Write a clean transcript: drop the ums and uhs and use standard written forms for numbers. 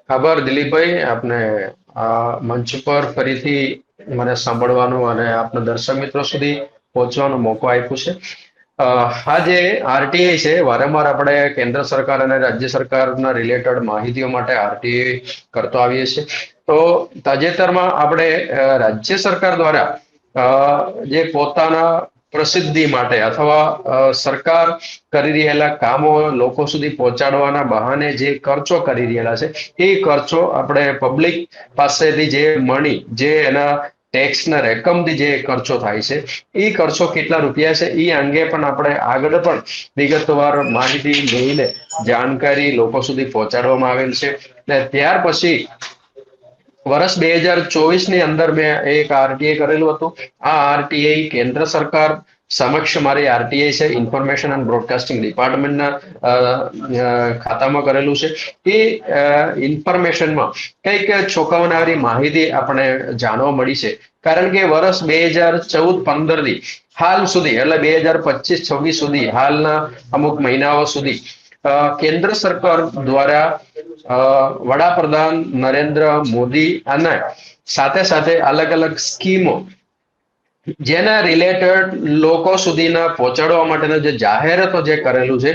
આભાર દિલીપભાઈ, આપને આ મંચ પર ફરીથી મને સાંભળવાનો અને આપના દર્શક મિત્રો સુધી પહોંચવાનો મોકો આપ્યો છે. આ જે આરટીઆઈ છે, વારંવાર આપણે કેન્દ્ર સરકાર અને રાજ્ય સરકારના રિલેટેડ માહિતીઓ માટે આરટીઆઈ કરતો આવીએ છીએ. તો તાજેતરમાં આપણે રાજ્ય સરકાર દ્વારા જે પોતાના પ્રસિદ્ધિ માટે અથવા સરકાર કરી રહેલા કામો લોકો સુધી પહોંચાડવાના બહાને જે ખર્ચો કરી રહેલા છે, એ ખર્ચો આપણે પબ્લિક પાસેથી જે મણી, જે એના ટેક્સના રકમથી જે ખર્ચો થાય છે, એ ખર્ચો કેટલા રૂપિયા છે એ અંગે પણ આપણે આગળ પણ વિગતવાર માહિતી લઈને જાણકારી લોકો સુધી પહોંચાડવામાં આવેલ છે. ને ત્યાર પછી વર્ષ 2024 ની અંદર મેં એક આરટીઆઈ કરેલું હતું. આ આરટીઆઈ કેન્દ્ર સરકાર સમક્ષ મારી આરટીઆઈ છે, ઇન્ફોર્મેશન એન્ડ બ્રોડકાસ્ટિંગ ડિપાર્ટમેન્ટના ખાતામાં કરેલું છે. એ ઇન્ફોર્મેશનમાં કંઈક ચોંકાવનારી માહિતી આપણે જાણવા મળી છે. કારણ કે વર્ષ 2014-15 થી હાલ સુધી, એટલે 2025-26 સુધી, હાલના અમુક મહિનાઓ સુધી કેન્દ્ર સરકાર દ્વારા વડાપ્રધાન નરેન્દ્ર મોદી અને સાથે સાથે અલગ અલગ સ્કીમો જેના રિલેટેડ લોકો સુધીના પહોંચાડવા માટેના જે જાહેરાતો જે કરેલું છે,